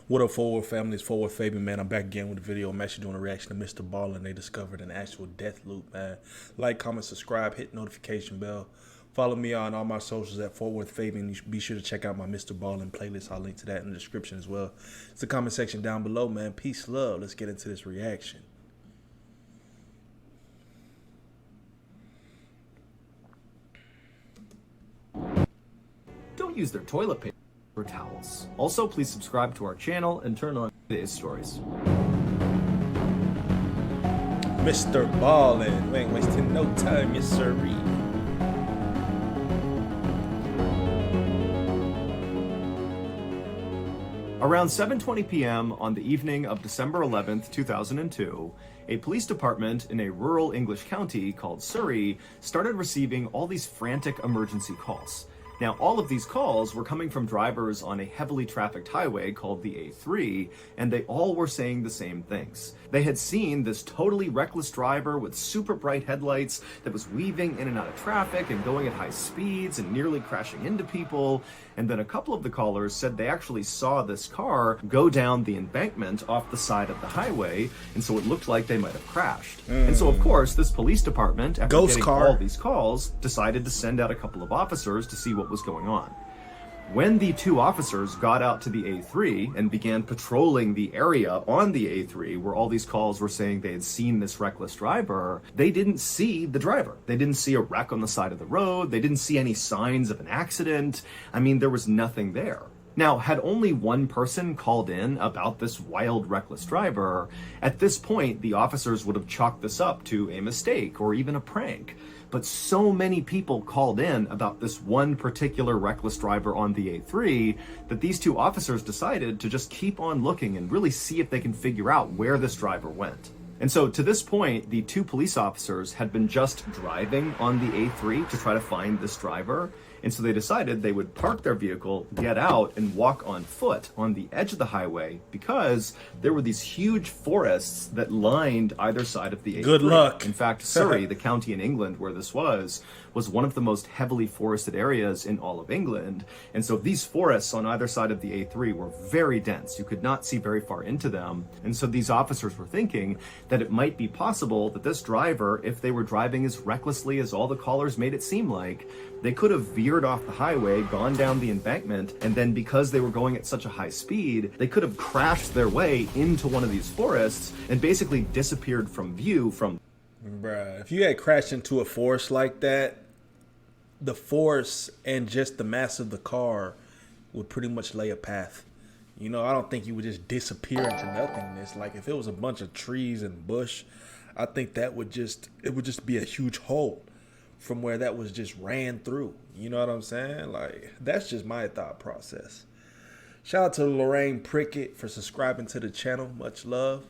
What up, Forward family? It's BigBossFabo, man. I'm back again with a video. I'm actually doing a reaction to MRBALLEN. They discovered an actual death loop, man. Like, comment, subscribe, hit notification bell. Follow me on all my socials at BigBossFabo, and you should be sure to check out my MRBALLEN playlist. I'll link to that in the description as well. It's the comment section down below, man. Peace, love. Let's get into this reaction. Don't use their toilet paper or towels. Also, please subscribe to our channel and turn on today's stories. MRBALLEN. We ain't wasting no time, yes sirree. Around 7:20 p.m. on the evening of December 11th, 2002, a police department in a rural English county called Surrey started receiving all these frantic emergency calls. Now, all of these calls were coming from drivers on a heavily trafficked highway called the A3, and they all were saying the same things. They had seen this totally reckless driver with super bright headlights that was weaving in and out of traffic and going at high speeds and nearly crashing into people. And then a couple of the callers said they actually saw this car go down the embankment off the side of the highway, and so it looked like they might have crashed. And so, of course, this police department, after getting all these calls, decided to send out a couple of officers to see what was going on. When the two officers got out to the A3 and began patrolling the area on the A3 where all these calls were saying they had seen this reckless driver, they didn't see the driver. They didn't see a wreck on the side of the road. They didn't see any signs of an accident. I mean, there was nothing there. Now, had only one person called in about this wild, reckless driver, at this point, the officers would have chalked this up to a mistake or even a prank. But so many people called in about this one particular reckless driver on the A3 that these two officers decided to just keep on looking and really see if they can figure out where this driver went. And so to this point, the two police officers had been just driving on the A3 to try to find this driver. And so they decided they would park their vehicle, get out, and walk on foot on the edge of the highway because there were these huge forests that lined either side of the A3. Good luck. In fact, Surrey, the county in England where this was one of the most heavily forested areas in all of England. And so these forests on either side of the A3 were very dense. You could not see very far into them. And so these officers were thinking that it might be possible that this driver, if they were driving as recklessly as all the callers made it seem like, they could have veered off the highway, gone down the embankment, and then because they were going at such a high speed, they could have crashed their way into one of these forests and basically disappeared from view from... Bruh, if you had crashed into a forest like that, the force and just the mass of the car would pretty much lay a path. You know, I don't think you would just disappear into nothingness. Like if it was a bunch of trees and bush, I think that would just be a huge hole from where that was just ran through. You know what I'm saying? Like, that's just my thought process. Shout out to Lorraine Prickett for subscribing to the channel. Much love.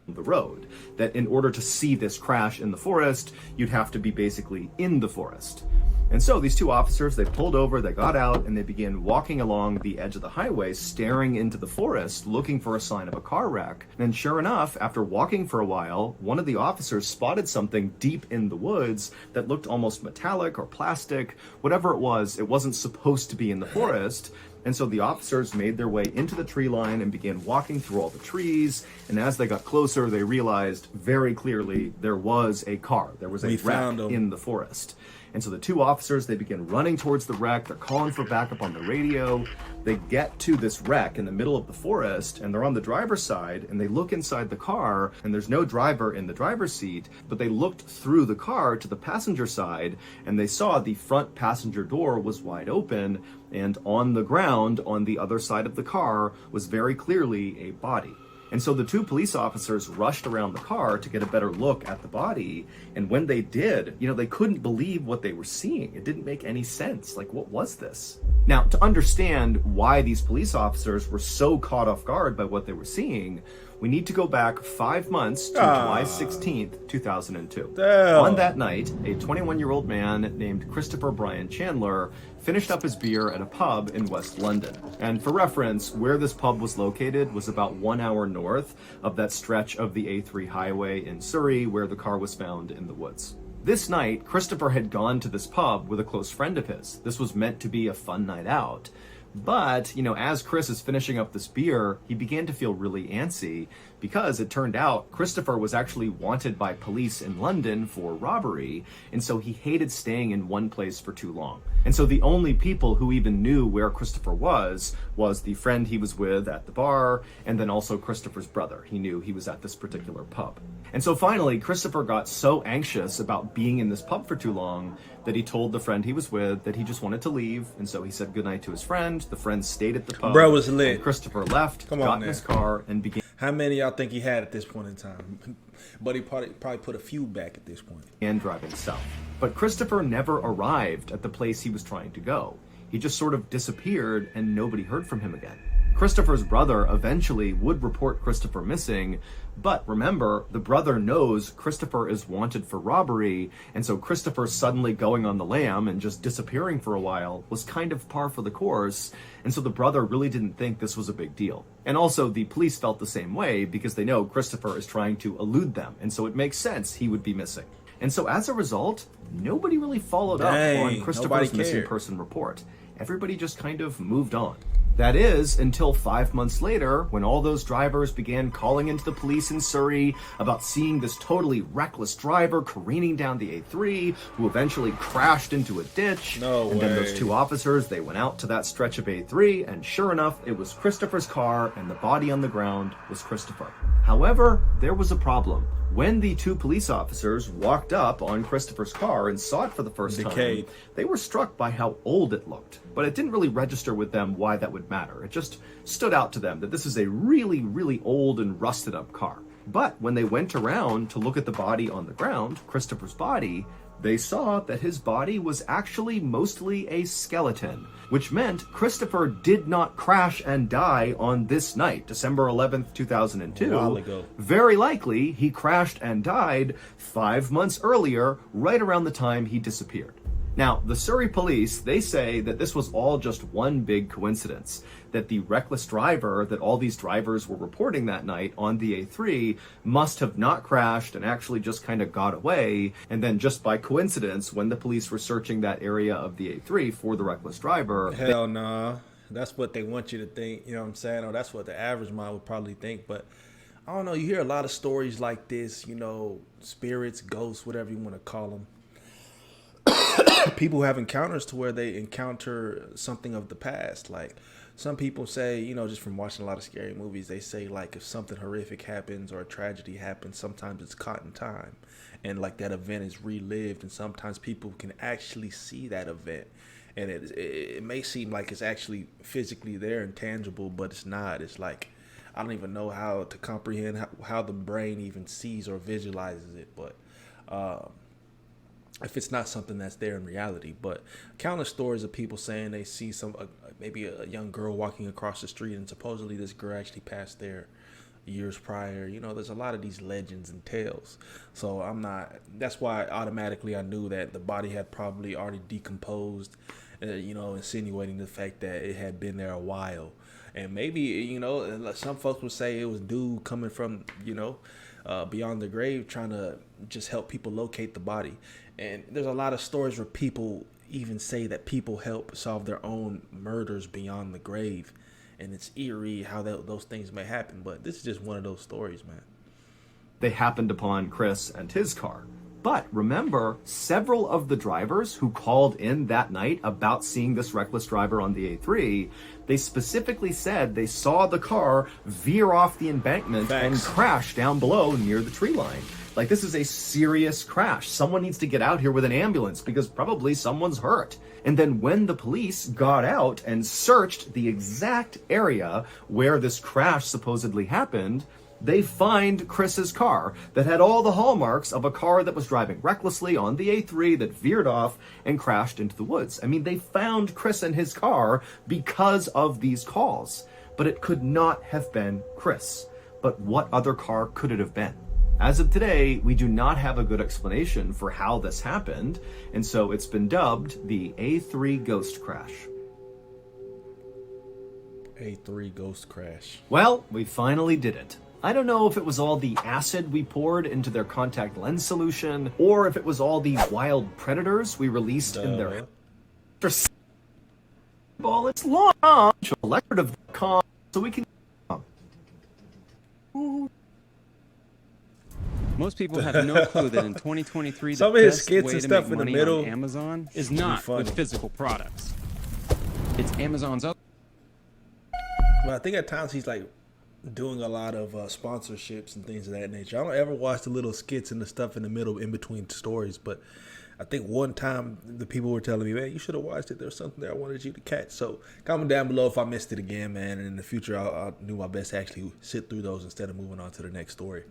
The road, that in order to see this crash in the forest, you'd have to be basically in the forest. And so these two officers, they pulled over, they got out, and they began walking along the edge of the highway, staring into the forest, looking for a sign of a car wreck. And sure enough, after walking for a while, one of the officers spotted something deep in the woods that looked almost metallic or plastic. Whatever it wasn't supposed to be in the forest. And so the officers made their way into the tree line and began walking through all the trees. And as they got closer, they realized very clearly there was a car. There was a wreck in the forest. And so the two officers, they begin running towards the wreck. They're calling for backup on the radio. They get to this wreck in the middle of the forest, and they're on the driver's side, and they look inside the car, and there's no driver in the driver's seat, but they looked through the car to the passenger side, and they saw the front passenger door was wide open, and on the ground on the other side of the car was very clearly a body. And so the two police officers rushed around the car to get a better look at the body. And when they did, you know, they couldn't believe what they were seeing. It didn't make any sense. Like, what was this? Now, to understand why these police officers were so caught off guard by what they were seeing, we need to go back 5 months to July 16th, 2002. Damn. On that night, a 21-year-old man named Christopher Brian Chandler finished up his beer at a pub in West London. And for reference, where this pub was located was about 1 hour north of that stretch of the A3 highway in Surrey where the car was found in the woods. This night, Christopher had gone to this pub with a close friend of his. This was meant to be a fun night out. But, as Chris is finishing up this beer, he began to feel really antsy because it turned out Christopher was actually wanted by police in London for robbery, and so he hated staying in one place for too long. And so the only people who even knew where Christopher was the friend he was with at the bar, and then also Christopher's brother. He knew he was at this particular pub. And so finally, Christopher got so anxious about being in this pub for too long that he told the friend he was with that he just wanted to leave, and so he said goodnight to his friend. The friend stayed at the pub. Bro was lit. And Christopher left, got in his car, and began... How many y'all think he had at this point in time? But he probably put a few back at this point. And driving south. But Christopher never arrived at the place he was trying to go. He just sort of disappeared and nobody heard from him again. Christopher's brother eventually would report Christopher missing, but remember, the brother knows Christopher is wanted for robbery, and so Christopher suddenly going on the lam and just disappearing for a while was kind of par for the course, and so the brother really didn't think this was a big deal. And also, the police felt the same way because they know Christopher is trying to elude them, and so it makes sense he would be missing. And so as a result, nobody really followed up on Christopher's missing person report. Everybody just kind of moved on. That is, until 5 months later, when all those drivers began calling into the police in Surrey about seeing this totally reckless driver careening down the A3, who eventually crashed into a ditch. And then those two officers, they went out to that stretch of A3, and sure enough, it was Christopher's car, and the body on the ground was Christopher. However, there was a problem. When the two police officers walked up on Christopher's car and saw it for the first time, they were struck by how old it looked. But it didn't really register with them why that would matter. It just stood out to them that this is a really, really old and rusted up car. But when they went around to look at the body on the ground, Christopher's body, they saw that his body was actually mostly a skeleton, which meant Christopher did not crash and die on this night, December 11th, 2002. A while ago. Very likely, he crashed and died 5 months earlier, right around the time he disappeared. Now, the Surrey police, they say that this was all just one big coincidence, that the reckless driver that all these drivers were reporting that night on the A3 must have not crashed and actually just kind of got away, and then just by coincidence, when the police were searching that area of the A3 for the reckless driver... Hell nah. That's what they want you to think, you know what I'm saying? Or that's what the average mind would probably think, but I don't know, you hear a lot of stories like this, spirits, ghosts, whatever you want to call them. People have encounters to where they encounter something of the past. Like some people say, just from watching a lot of scary movies, they say like if something horrific happens or a tragedy happens, sometimes it's caught in time and like that event is relived, and sometimes people can actually see that event, and it may seem like it's actually physically there and tangible, but it's not. It's like I don't even know how to comprehend how the brain even sees or visualizes it, but if it's not something that's there in reality. But countless stories of people saying they see maybe a young girl walking across the street, and supposedly this girl actually passed there years prior. There's a lot of these legends and tales. So that's why automatically I knew that the body had probably already decomposed, insinuating the fact that it had been there a while. And maybe, some folks would say it was dude coming from, beyond the grave, trying to just help people locate the body. And there's a lot of stories where people even say that people help solve their own murders beyond the grave. And it's eerie how those things may happen. But this is just one of those stories, man. They happened upon Chris and his car. But remember, several of the drivers who called in that night about seeing this reckless driver on the A3, they specifically said they saw the car veer off the embankment and crash down below near the tree line. Like, this is a serious crash. Someone needs to get out here with an ambulance because probably someone's hurt. And then when the police got out and searched the exact area where this crash supposedly happened, they find Chris's car that had all the hallmarks of a car that was driving recklessly on the A3 that veered off and crashed into the woods. I mean, they found Chris and his car because of these calls. But it could not have been Chris. But what other car could it have been? As of today, we do not have a good explanation for how this happened, and so it's been dubbed the A3 Ghost Crash. A3 Ghost Crash. Well, we finally did it. I don't know if it was all the acid we poured into their contact lens solution, or if it was all the wild predators we released in their... Ball, it's launch electric.com so we can. Most people have no clue that in 2023, Some the of his best skits way and to stuff make in the money middle on Amazon is pretty not funny. with physical products. It's Amazon's other. But I think at times he's like doing a lot of sponsorships and things of that nature. I don't ever watch the little skits and the stuff in the middle in between stories, but I think one time the people were telling me, man, you should have watched it. There's something there I wanted you to catch. So comment down below if I missed it again, man. And in the future, I'll do my best to actually sit through those instead of moving on to the next story.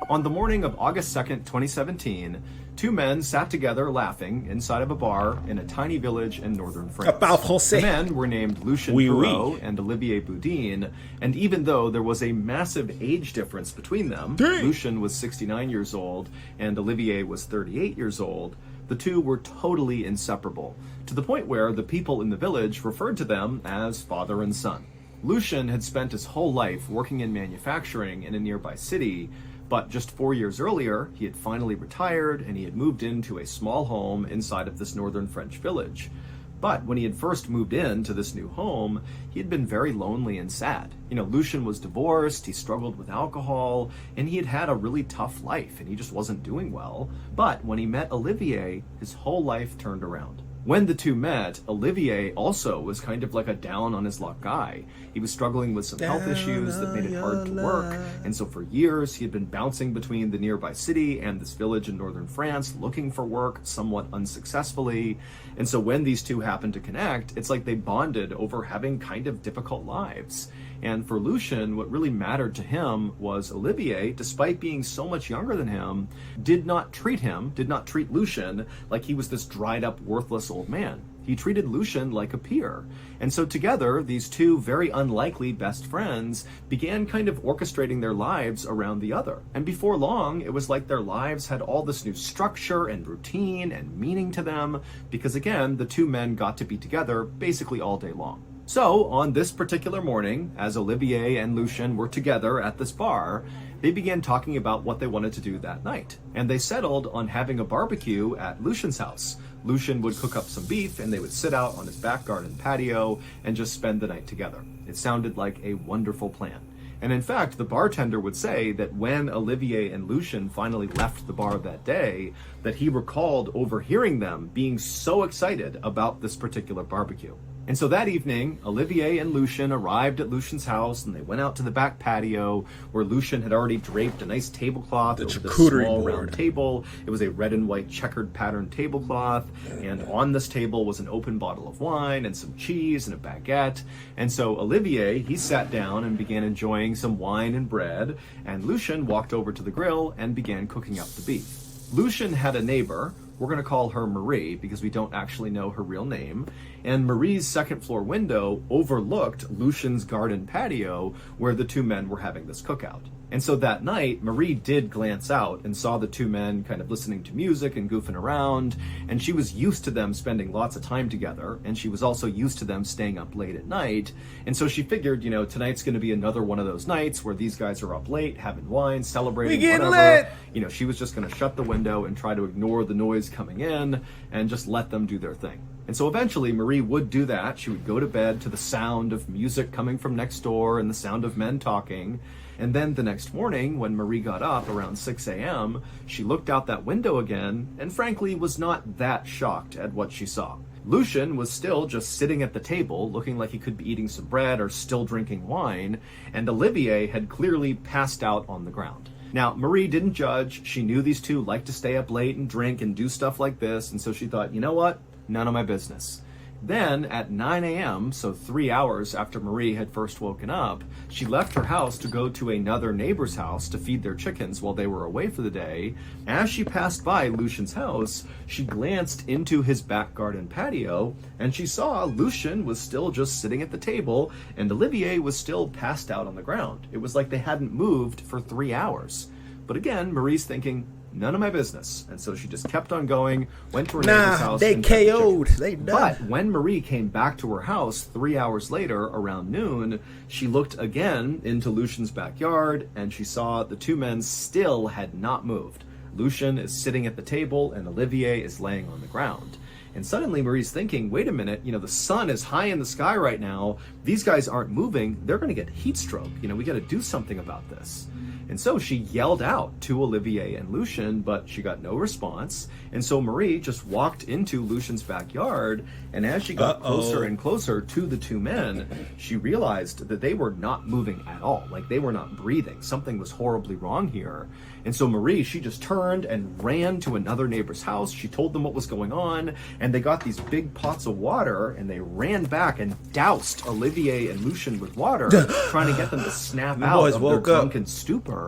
On the morning of August 2nd, 2017, two men sat together laughing inside of a bar in a tiny village in northern France. Parle français. The men were named Lucien Oui, Perrault oui. and Olivier Boudin, and even though there was a massive age difference between them, Dang. Lucien was 69 years old and Olivier was 38 years old, the two were totally inseparable, to the point where the people in the village referred to them as father and son. Lucien had spent his whole life working in manufacturing in a nearby city, but just 4 years earlier, he had finally retired and he had moved into a small home inside of this northern French village. But when he had first moved into this new home, he had been very lonely and sad. You know, Lucien was divorced, he struggled with alcohol, and he had had a really tough life and he just wasn't doing well. But when he met Olivier, his whole life turned around. When the two met, Olivier also was kind of like a down on his luck guy. He was struggling with some health issues that made it hard to work, and so for years he had been bouncing between the nearby city and this village in northern France looking for work somewhat unsuccessfully. And so when these two happened to connect, it's like they bonded over having kind of difficult lives. And for Lucien, what really mattered to him was Olivier, despite being so much younger than him, did not treat Lucien like he was this dried up, worthless old man. He treated Lucien like a peer. And so together, these two very unlikely best friends began kind of orchestrating their lives around the other. And before long, it was like their lives had all this new structure and routine and meaning to them, because again, the two men got to be together basically all day long. So, on this particular morning, as Olivier and Lucien were together at this bar, they began talking about what they wanted to do that night. And they settled on having a barbecue at Lucien's house. Lucien would cook up some beef and they would sit out on his back garden patio and just spend the night together. It sounded like a wonderful plan. And in fact, the bartender would say that when Olivier and Lucien finally left the bar that day, that he recalled overhearing them being so excited about this particular barbecue. And so that evening, Olivier and Lucien arrived at Lucien's house and they went out to the back patio where Lucien had already draped a nice tablecloth over the small round table. It was a red and white checkered patterned tablecloth, and on this table was an open bottle of wine and some cheese and a baguette. And so Olivier, he sat down and began enjoying some wine and bread, and Lucien walked over to the grill and began cooking up the beef. Lucien had a neighbor. We're going to call her Marie because we don't actually know her real name. And Marie's second floor window overlooked Lucien's garden patio where the two men were having this cookout. And so that night, Marie did glance out and saw the two men kind of listening to music and goofing around. And she was used to them spending lots of time together. And she was also used to them staying up late at night. And so she figured, you know, tonight's going to be another one of those nights where these guys are up late, having wine, celebrating, whatever. Lit. You know, she was just going to shut the window and try to ignore the noise coming in and just let them do their thing. And so eventually Marie would do that. She would go to bed to the sound of music coming from next door and the sound of men talking. And then the next morning, when Marie got up around 6 a.m., she looked out that window again and frankly was not that shocked at what she saw. Lucien was still just sitting at the table, looking like he could be eating some bread or still drinking wine, and Olivier had clearly passed out on the ground. Now, Marie didn't judge. She knew these two liked to stay up late and drink and do stuff like this, and so she thought, you know what? None of my business. Then at 9 a.m., so 3 hours after Marie had first woken up, she left her house to go to another neighbor's house to feed their chickens while they were away for the day. As she passed by Lucien's house, she glanced into his back garden patio, and she saw Lucien was still just sitting at the table, and Olivier was still passed out on the ground. It was like they hadn't moved for 3 hours. But again, Marie's thinking, none of my business. And so she just kept on going, went to her neighbor's house. They KO'd. They done. But when Marie came back to her house 3 hours later, around noon, she looked again into Lucien's backyard and she saw the two men still had not moved. Lucien is sitting at the table and Olivier is laying on the ground. And suddenly Marie's thinking, wait a minute, the sun is high in the sky right now. These guys aren't moving. They're going to get heat stroke. We got to do something about this. And so she yelled out to Olivier and Lucien, but she got no response. And so Marie just walked into Lucien's backyard, and as she got closer and closer to the two men, she realized that they were not moving at all. Like, they were not breathing. Something was horribly wrong here. And so Marie, she just turned and ran to another neighbor's house. She told them what was going on, and they got these big pots of water, and they ran back and doused Olivier and Lucien with water, trying to get them to snap out of their drunken stupor.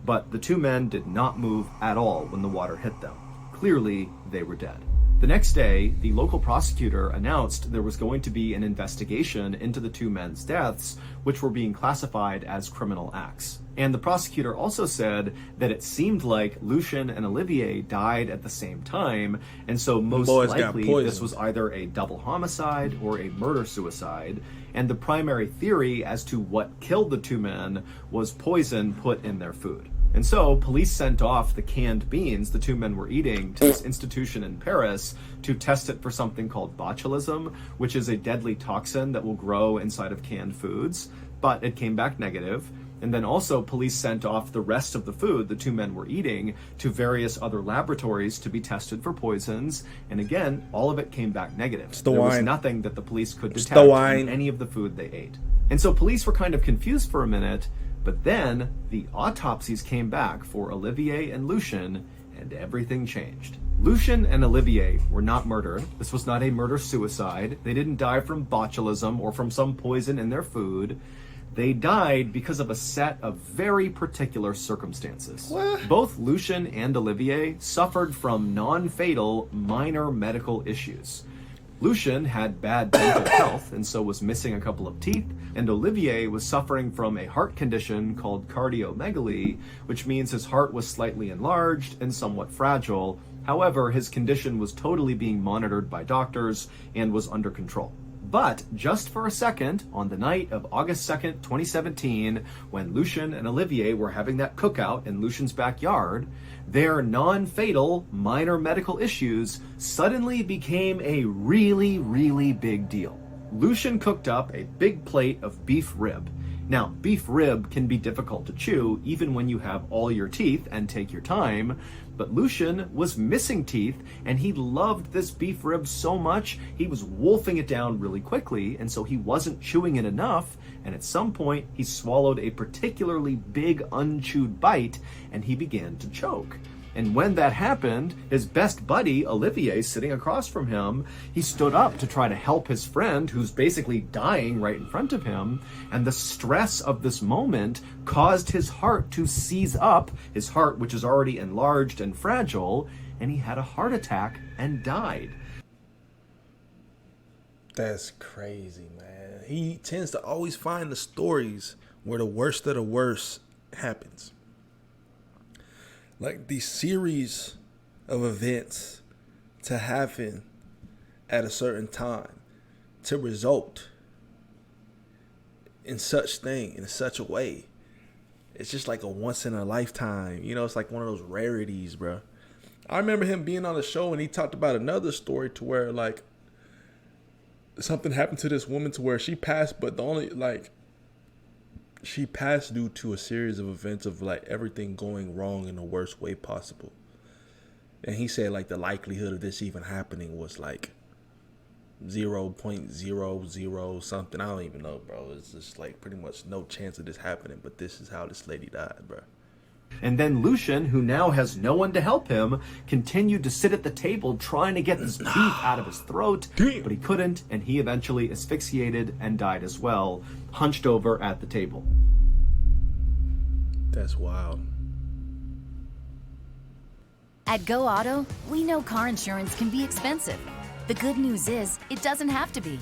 But the two men did not move at all when the water hit them. Clearly, they were dead. The next day, the local prosecutor announced there was going to be an investigation into the two men's deaths, which were being classified as criminal acts. And the prosecutor also said that it seemed like Lucien and Olivier died at the same time, and so most likely this was either a double homicide or a murder-suicide. And the primary theory as to what killed the two men was poison put in their food. And so police sent off the canned beans the two men were eating to this institution in Paris to test it for something called botulism, which is a deadly toxin that will grow inside of canned foods, but it came back negative. And then also police sent off the rest of the food the two men were eating to various other laboratories to be tested for poisons. And again, all of it came back negative. There was nothing that the police could detect in any of the food they ate. And so police were kind of confused for a minute, but then the autopsies came back for Olivier and Lucien, and everything changed. Lucien and Olivier were not murdered. This was not a murder-suicide. They didn't die from botulism or from some poison in their food. They died because of a set of very particular circumstances. What? Both Lucien and Olivier suffered from non-fatal minor medical issues. Lucien had bad dental health and so was missing a couple of teeth, and Olivier was suffering from a heart condition called cardiomegaly, which means his heart was slightly enlarged and somewhat fragile. However, his condition was totally being monitored by doctors and was under control. But just for a second, on the night of August 2nd, 2017, when Lucien and Olivier were having that cookout in Lucien's backyard, their non-fatal minor medical issues suddenly became a really, really big deal. Lucien cooked up a big plate of beef rib. Now, beef rib can be difficult to chew even when you have all your teeth and take your time, but Lucien was missing teeth, and he loved this beef rib so much, he was wolfing it down really quickly, and so he wasn't chewing it enough, and at some point, he swallowed a particularly big unchewed bite, and he began to choke. And when that happened, his best buddy, Olivier, sitting across from him, he stood up to try to help his friend who's basically dying right in front of him. And the stress of this moment caused his heart to seize up, his heart, which is already enlarged and fragile, and he had a heart attack and died. That's crazy, man. He tends to always find the stories where the worst of the worst happens. Like these series of events to happen at a certain time to result in such thing, in such a way. It's just like a once in a lifetime. It's like one of those rarities, bro. I remember him being on the show and he talked about another story to where like something happened to this woman to where she passed, but she passed due to a series of events of like everything going wrong in the worst way possible. And he said like the likelihood of this even happening was like 0.00 something. I don't even know, bro. It's just like pretty much no chance of this happening, but this is how this lady died, bro. And then Lucien, who now has no one to help him, continued to sit at the table trying to get this beef out of his throat, but he couldn't, and he eventually asphyxiated and died as well, hunched over at the table. That's wild. At Go Auto, we know car insurance can be expensive. The good news is, it doesn't have to be.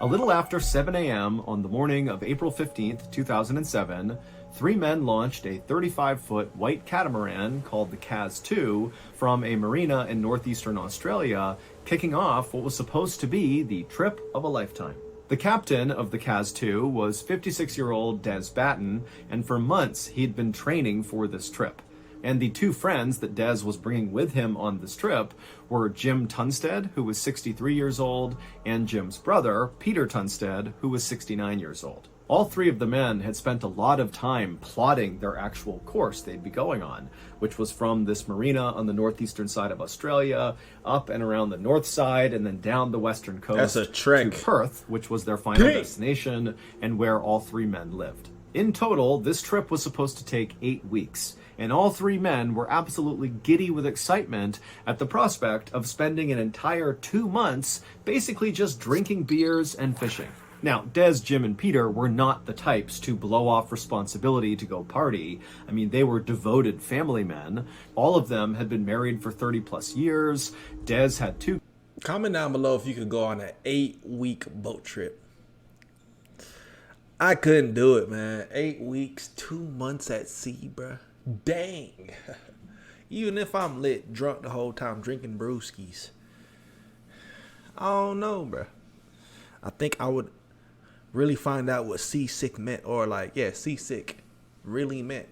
A little after 7 a.m. on the morning of April 15th, 2007, three men launched a 35-foot white catamaran called the Kaz 2 from a marina in northeastern Australia, kicking off what was supposed to be the trip of a lifetime. The captain of the CAS-2 was 56-year-old Des Batten, and for months he'd been training for this trip. And the two friends that Des was bringing with him on this trip were Jim Tunstead, who was 63 years old, and Jim's brother, Peter Tunstead, who was 69 years old. All three of the men had spent a lot of time plotting their actual course they'd be going on, which was from this marina on the northeastern side of Australia, up and around the north side, and then down the western coast That's a trek. to Perth, which was their final destination and where all three men lived. In total, this trip was supposed to take 8 weeks, and all three men were absolutely giddy with excitement at the prospect of spending an entire 2 months basically just drinking beers and fishing. Now, Des, Jim, and Peter were not the types to blow off responsibility to go party. I mean, they were devoted family men. All of them had been married for 30 plus years. Des had 2. Comment down below if you could go on an 8-week boat trip. I couldn't do it, man. 8 weeks, 2 months at sea, bruh. Dang. Even if I'm lit, drunk the whole time, drinking brewskis. I don't know, bruh. I think I would really find out what seasick meant, or seasick really meant.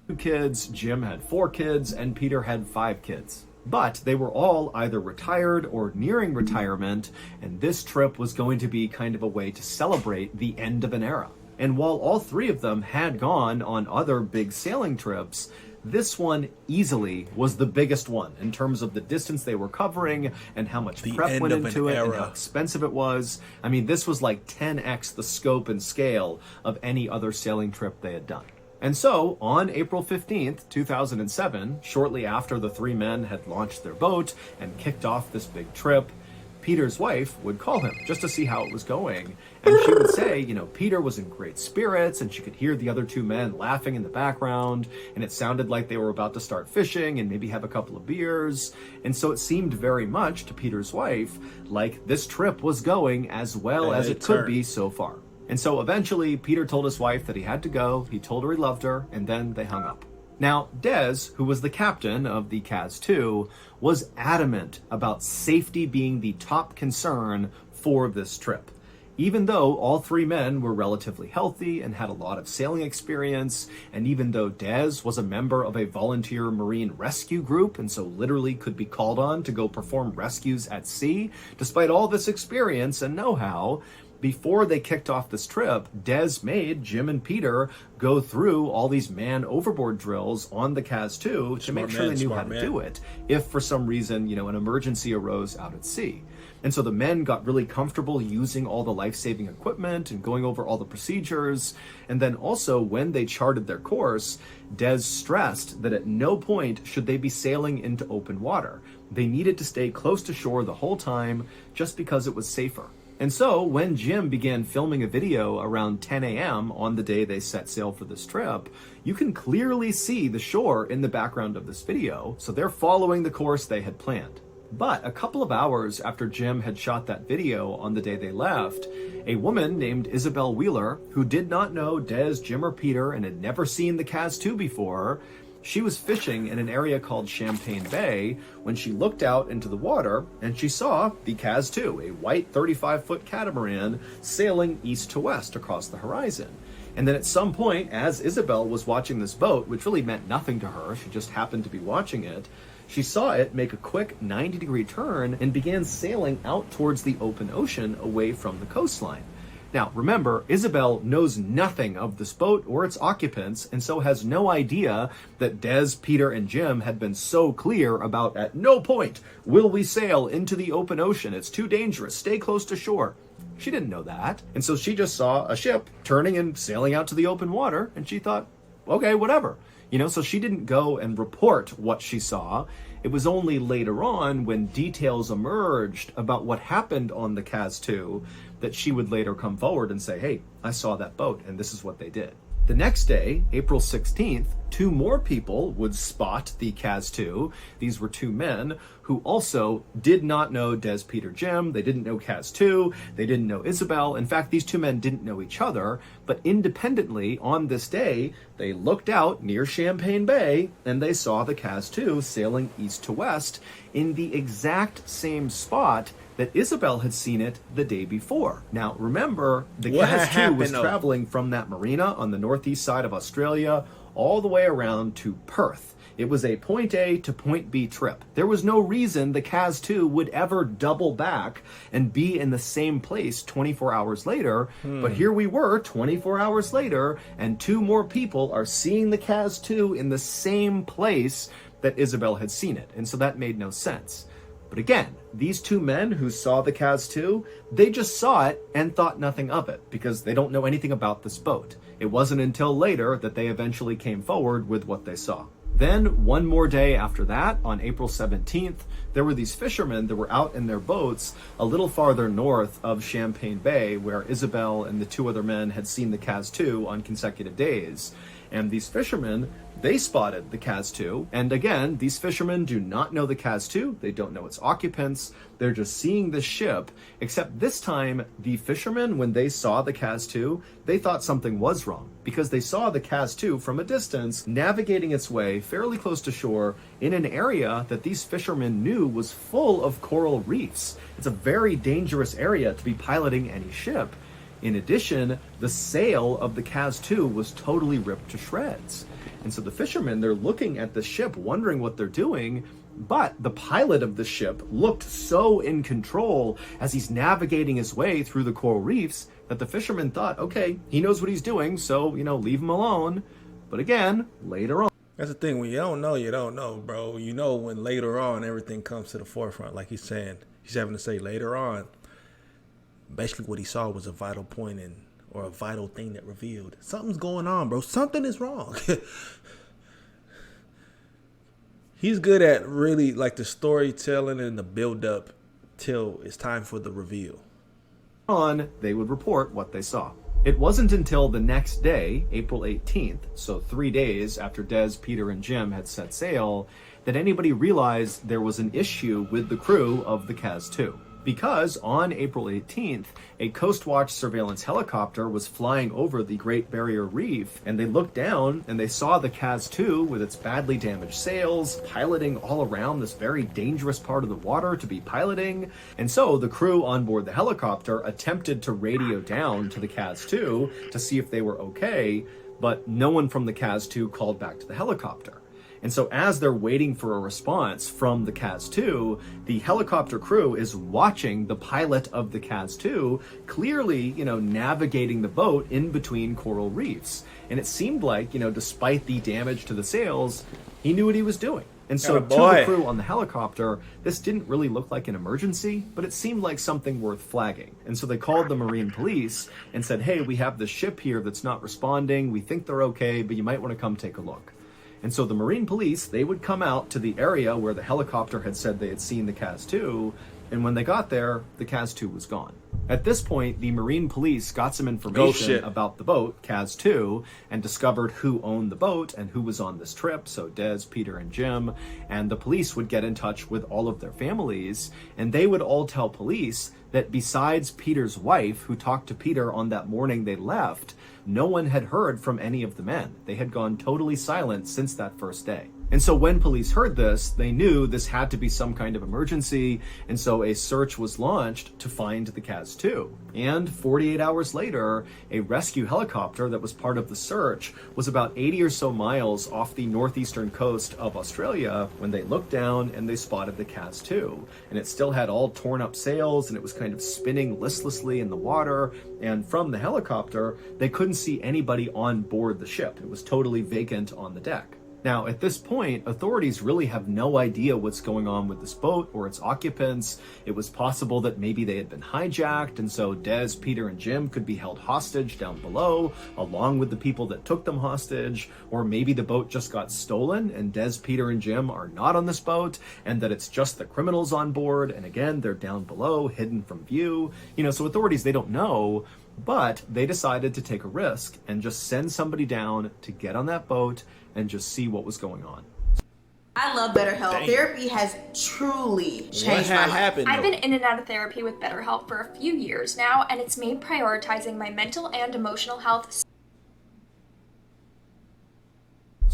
2 kids, Jim had 4 kids, and Peter had 5 kids. But they were all either retired or nearing retirement, and this trip was going to be kind of a way to celebrate the end of an era. And while all 3 of them had gone on other big sailing trips, this one easily was the biggest one in terms of the distance they were covering and how much prep went into it and how expensive it was. I mean, this was like 10x the scope and scale of any other sailing trip they had done. And so, on April 15th, 2007, shortly after the 3 men had launched their boat and kicked off this big trip, Peter's wife would call him just to see how it was going. And she would say, you know, Peter was in great spirits, and she could hear the other 2 men laughing in the background, and it sounded like they were about to start fishing and maybe have a couple of beers. And so it seemed very much to Peter's wife like this trip was going as well as it could be so far. And so eventually Peter told his wife that he had to go, he told her he loved her, and then they hung up. Now, Des, who was the captain of the CAS-2, was adamant about safety being the top concern for this trip. Even though all 3 men were relatively healthy and had a lot of sailing experience, and even though Des was a member of a volunteer marine rescue group and so literally could be called on to go perform rescues at sea, despite all this experience and know-how, before they kicked off this trip, Des made Jim and Peter go through all these man overboard drills on the CAS-2 to make sure they knew how to do it if for some reason, you know, an emergency arose out at sea. And so the men got really comfortable using all the life-saving equipment and going over all the procedures. And then also when they charted their course, Des stressed that at no point should they be sailing into open water. They needed to stay close to shore the whole time just because it was safer. And so when Jim began filming a video around 10 a.m. on the day they set sail for this trip, you can clearly see the shore in the background of this video, so they're following the course they had planned. But a couple of hours after Jim had shot that video on the day they left, a woman named Isabel Wheeler, who did not know Des, Jim, or Peter and had never seen the CAS-2 before, she was fishing in an area called Champagne Bay when she looked out into the water and she saw the CAS-2, a white 35-foot catamaran, sailing east to west across the horizon. And then at some point, as Isabel was watching this boat, which really meant nothing to her, she just happened to be watching it, she saw it make a quick 90-degree turn and began sailing out towards the open ocean away from the coastline. Now, remember, Isabel knows nothing of this boat or its occupants, and so has no idea that Des, Peter, and Jim had been so clear about at no point will we sail into the open ocean. It's too dangerous. Stay close to shore. She didn't know that. And so she just saw a ship turning and sailing out to the open water, and she thought, okay, whatever. You know, so she didn't go and report what she saw. It was only later on when details emerged about what happened on the CAS-2 that she would later come forward and say, hey, I saw that boat and this is what they did. The next day, April 16th, 2 more people would spot the CAS-2. These were 2 men who also did not know Des, Peter, Jim. They didn't know CAS-2. They didn't know Isabel. In fact, these 2 men didn't know each other. But independently, on this day, they looked out near Champagne Bay and they saw the CAS-2 sailing east to west in the exact same spot that Isabel had seen it the day before. Now, remember, the What had Kaz 2 happened, was though? traveling from that marina on the northeast side of Australia all the way around to Perth. It was a point A to point B trip. There was no reason the Kaz 2 would ever double back and be in the same place 24 hours later. But here we were 24 hours later, and 2 more people are seeing the Kaz 2 in the same place that Isabel had seen it. And so that made no sense. But again, these 2 men who saw the Kaz 2, they just saw it and thought nothing of it because they don't know anything about this boat. It wasn't until later that they eventually came forward with what they saw. Then, one more day after that, on April 17th, there were these fishermen that were out in their boats a little farther north of Champagne Bay, where Isabel and the 2 other men had seen the Kaz 2 on consecutive days. And these fishermen, they spotted the Kaz 2. And again, these fishermen do not know the Kaz 2. They don't know its occupants. They're just seeing the ship. Except this time, the fishermen, when they saw the Kaz 2, they thought something was wrong because they saw the Kaz 2 from a distance navigating its way fairly close to shore in an area that these fishermen knew was full of coral reefs. It's a very dangerous area to be piloting any ship. In addition, the sail of the Kaz 2 was totally ripped to shreds. And so the fishermen, they're looking at the ship, wondering what they're doing, but the pilot of the ship looked so in control as he's navigating his way through the coral reefs that the fishermen thought, okay, he knows what he's doing, so, leave him alone. But again, later on. That's the thing. When you don't know, bro. You know when later on everything comes to the forefront, like he's saying. He's having to say later on. Basically, what he saw was a vital point or a vital thing that revealed something's going on, bro. Something is wrong. He's good at really like the storytelling and the build up till it's time for the reveal. They would report what they saw. It wasn't until the next day, April 18th, so 3 days after Des, Peter, and Jim had set sail, that anybody realized there was an issue with the crew of the Kaz 2. Because on April 18th, a Coast Watch surveillance helicopter was flying over the Great Barrier Reef, and they looked down and they saw the Kaz 2 with its badly damaged sails piloting all around this very dangerous part of the water to be piloting. And so the crew on board the helicopter attempted to radio down to the Kaz 2 to see if they were okay, but no one from the Kaz 2 called back to the helicopter. And so as they're waiting for a response from the Kaz 2, the helicopter crew is watching the pilot of the Kaz 2 clearly, navigating the boat in between coral reefs. And it seemed like, despite the damage to the sails, he knew what he was doing. And so to the crew on the helicopter, this didn't really look like an emergency, but it seemed like something worth flagging. And so they called the Marine police and said, hey, we have this ship here that's not responding. We think they're okay, but you might want to come take a look. And so the Marine police, they would come out to the area where the helicopter had said they had seen the Kaz 2, and when they got there, the Kaz 2 was gone. At this point, the Marine police got some information about the boat, Kaz 2, and discovered who owned the boat and who was on this trip, so Des, Peter, and Jim, and the police would get in touch with all of their families, and they would all tell police that besides Peter's wife, who talked to Peter on that morning they left, no one had heard from any of the men. They had gone totally silent since that first day. And so when police heard this, they knew this had to be some kind of emergency, and so a search was launched to find the Kaz 2. And 48 hours later, a rescue helicopter that was part of the search was about 80 or so miles off the northeastern coast of Australia when they looked down and they spotted the Kaz 2. And it still had all torn up sails, and it was kind of spinning listlessly in the water, and from the helicopter, they couldn't see anybody on board the ship. It was totally vacant on the deck. Now, at this point, authorities really have no idea what's going on with this boat or its occupants. It was possible that maybe they had been hijacked, and so Des, Peter, and Jim could be held hostage down below, along with the people that took them hostage. Or maybe the boat just got stolen, and Des, Peter, and Jim are not on this boat, and that it's just the criminals on board, and again, they're down below, hidden from view. So authorities, they don't know, but they decided to take a risk and just send somebody down to get on that boat and just see what was going on. I love BetterHelp. Therapy has truly changed my life. I've been in and out of therapy with BetterHelp for a few years now, and it's made prioritizing my mental and emotional health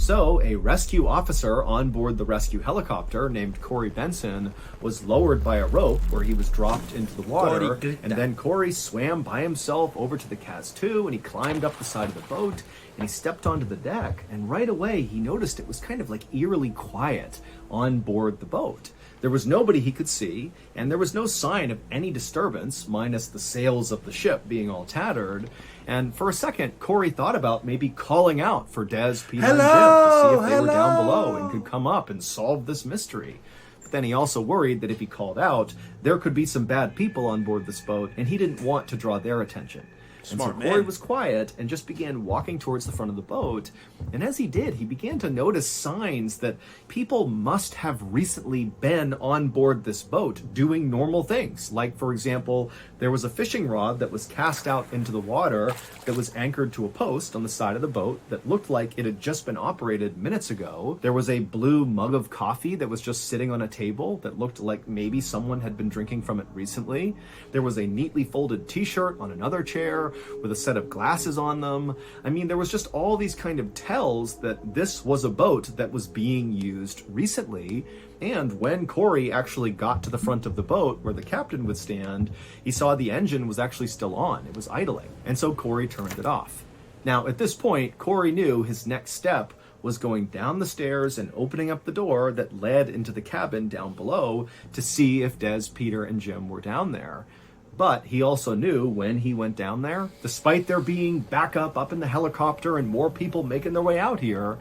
So a rescue officer on board the rescue helicopter named Corey Benson was lowered by a rope where he was dropped into the water, and then Corey swam by himself over to the Cas-2 and he climbed up the side of the boat and he stepped onto the deck, and right away he noticed it was kind of like eerily quiet on board the boat. There was nobody he could see, and there was no sign of any disturbance, minus the sails of the ship being all tattered. And for a second, Corey thought about maybe calling out for Des, Peter, and Jim to see if they were down below and could come up and solve this mystery. But then he also worried that if he called out, there could be some bad people on board this boat, and he didn't want to draw their attention. Smart and so Corey man. was quiet and just began walking towards the front of the boat. And as he did, he began to notice signs that people must have recently been on board this boat doing normal things. Like, for example, there was a fishing rod that was cast out into the water that was anchored to a post on the side of the boat that looked like it had just been operated minutes ago. There was a blue mug of coffee that was just sitting on a table that looked like maybe someone had been drinking from it recently. There was a neatly folded t-shirt on another chair with a set of glasses on them. I mean, there was just all these kind of tells that this was a boat that was being used recently. And when Corey actually got to the front of the boat where the captain would stand, he saw the engine was actually still on. It was idling. And so Corey turned it off. Now, at this point, Corey knew his next step was going down the stairs and opening up the door that led into the cabin down below to see if Des, Peter, and Jim were down there. But he also knew when he went down there, despite there being backup up in the helicopter and more people making their way out here,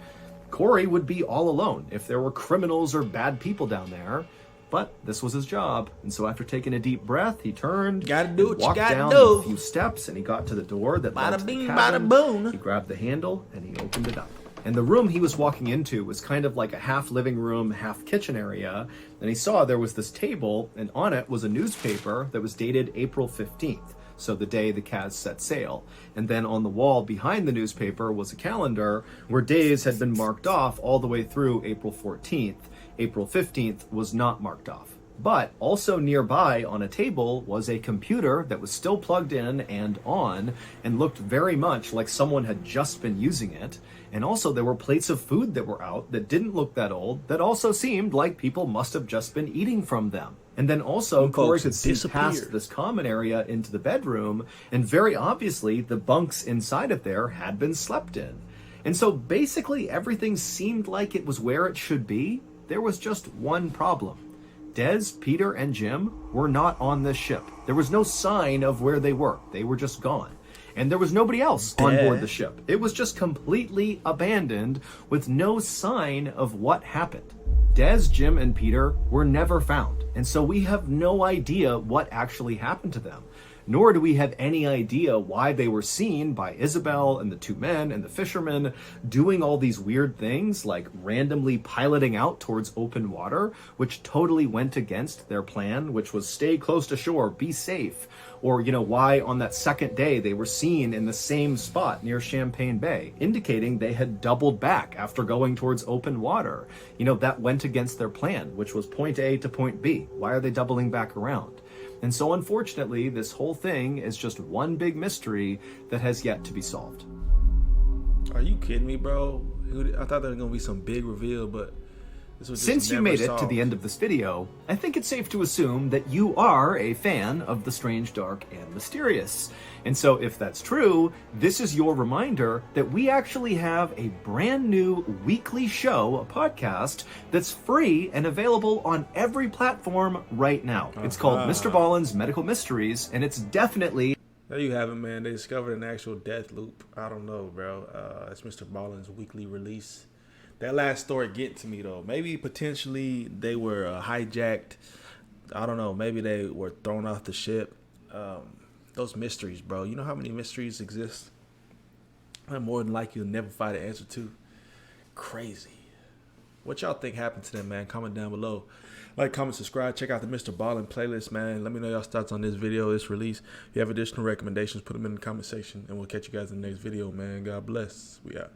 Corey would be all alone if there were criminals or bad people down there. But this was his job, and so after taking a deep breath, he turned, Gotta do what you walked gotta down do. a few steps, and he got to the door that led Bada to bing, the bada cabin. boom. He grabbed the handle and he opened it up. And the room he was walking into was kind of like a half living room, half kitchen area. And he saw there was this table, and on it was a newspaper that was dated April 15th. So the day the Cas set sail. And then on the wall behind the newspaper was a calendar where days had been marked off all the way through April 14th. April 15th was not marked off. But also nearby on a table was a computer that was still plugged in and on and looked very much like someone had just been using it. And also there were plates of food that were out that didn't look that old that also seemed like people must have just been eating from them. And then also Corey could see past this common area into the bedroom, and very obviously the bunks inside of there had been slept in. And so basically everything seemed like it was where it should be. There was just one problem. Des, Peter, and Jim were not on this ship. There was no sign of where they were. They were just gone. And there was nobody else on board the ship. It was just completely abandoned with no sign of what happened. Des, Jim, and Peter were never found. And so we have no idea what actually happened to them. Nor do we have any idea why they were seen by Isabel and the two men and the fishermen doing all these weird things, like randomly piloting out towards open water, which totally went against their plan, which was stay close to shore, be safe. Or, why on that second day they were seen in the same spot near Champagne Bay, indicating they had doubled back after going towards open water. That went against their plan, which was point A to point B. Why are they doubling back around? And so unfortunately, this whole thing is just one big mystery that has yet to be solved. Are you kidding me, bro? I thought there was going to be some big reveal, but this was just Since you never made it solved. to the end of this video, I think it's safe to assume that you are a fan of the strange, dark, and mysterious. And so if that's true, this is your reminder that we actually have a brand new weekly show, a podcast, that's free and available on every platform right now. It's called Mr. Ballen's Medical Mysteries, and it's definitely... There you have it, man. They discovered an actual death loop. I don't know, bro. It's Mr. Ballen's weekly release. That last story get to me, though. Maybe potentially they were hijacked. I don't know. Maybe they were thrown off the ship. Those mysteries, bro. You know how many mysteries exist? I'm more than likely you'll never find an answer to. Crazy. What y'all think happened to them, man? Comment down below. Like, comment, subscribe. Check out the Mr. Ballen playlist, man. Let me know y'all's thoughts on this video, this release. If you have additional recommendations, put them in the comment section, and we'll catch you guys in the next video, man. God bless. We out.